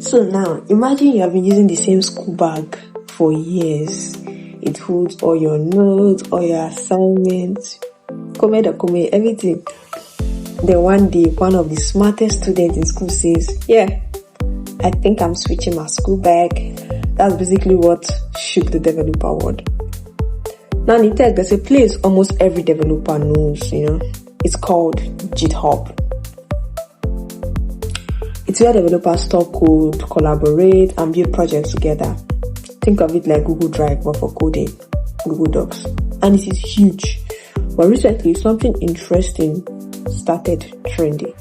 So now, imagine you have been using the same school bag for years. It holds all your notes, all your assignments, everything. Then one day, one of the smartest students in school says, yeah, I think I'm switching my school bag. That's basically what shook the developer world. Now in tech, there's a place almost every developer knows, It's called Github. It's where developers store code, collaborate, and build projects together. Think of it like Google Drive, but for coding, Google Docs. And it is huge. But recently, something interesting started trending.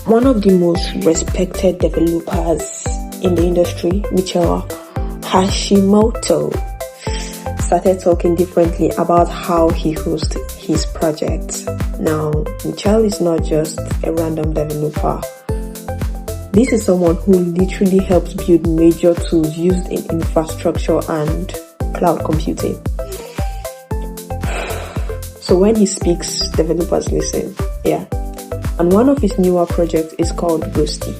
One of the most respected developers in the industry, Mitchell Hashimoto, started talking differently about how he hosts his projects. Now, Mitchell is not just a random developer. This is someone who literally helps build major tools used in infrastructure and cloud computing. So when he speaks, developers listen. Yeah. And one of his newer projects is called Ghostty.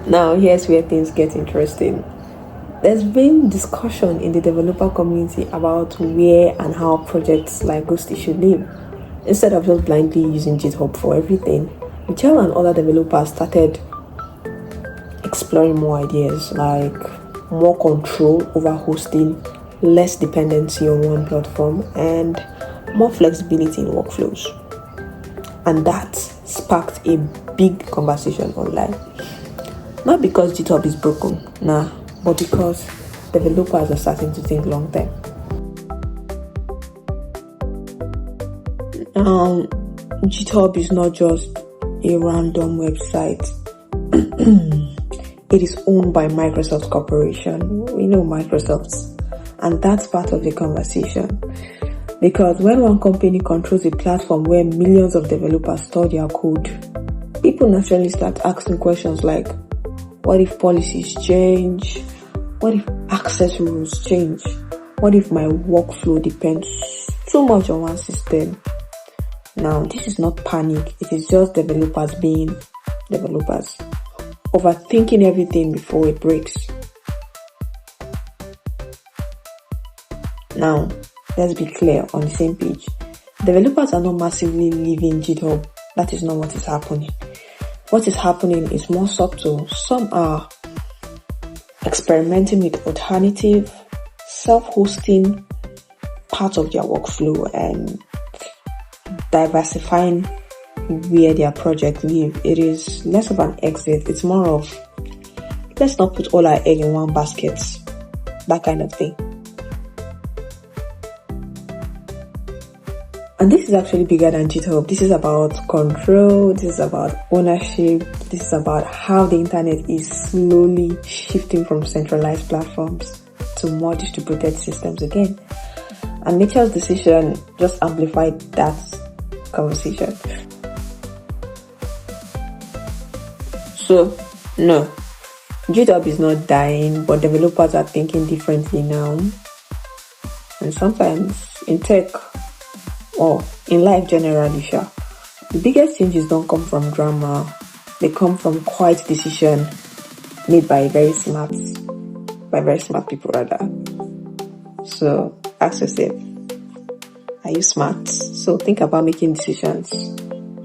Now, here's where things get interesting. There's been discussion in the developer community about where and how projects like Ghostty should live. Instead of just blindly using GitHub for everything, Mitchell and other developers started exploring more ideas like more control over hosting, less dependency on one platform, and more flexibility in workflows. And that sparked a big conversation online. Not because GitHub is broken, but because developers are starting to think long term. GitHub is not just a random website. It is owned by Microsoft Corporation. We know Microsoft. And that's part of the conversation. Because when one company controls a platform where millions of developers store their code, people naturally start asking questions like, what if policies change? What if access rules change? What if my workflow depends too much on one system? Now, this is not panic. It is just developers being developers, overthinking everything before it breaks. Now, let's be clear on the same page. Developers are not massively leaving GitHub. That is not what is happening. What is happening is more subtle. Some are experimenting with alternative, self-hosting parts of their workflow and diversifying where their projects live. It is less of an exit. It's more of, let's not put all our egg in one basket. That kind of thing. And this is actually bigger than GitHub. This is about control. This is about ownership. This is about how the internet is slowly shifting from centralized platforms to more distributed systems again. And Mitchell's decision just amplified that conversation. So, no, GitHub is not dying, but developers are thinking differently now. And sometimes in tech, or in life generally, the biggest changes don't come from drama. They come from quiet decision made by very smart people rather. So ask yourself, are you smart? So think about making decisions,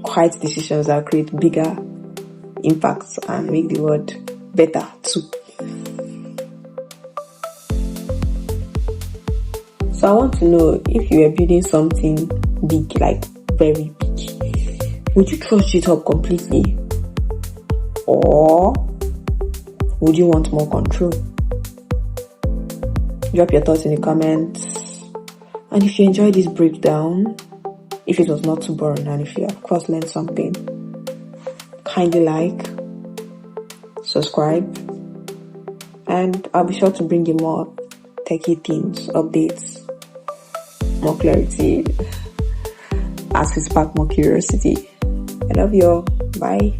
quiet decisions that create bigger impacts and make the world better too. So I want to know, if you were building something big, like very big, would you trust GitHub completely? Or would you want more control? Drop your thoughts in the comments. And if you enjoyed this breakdown, if it was not too boring, and if you of course learned something, kindly like, subscribe, and I'll be sure to bring you more techie themes, updates, more clarity as we spark more curiosity. I love you all. Bye.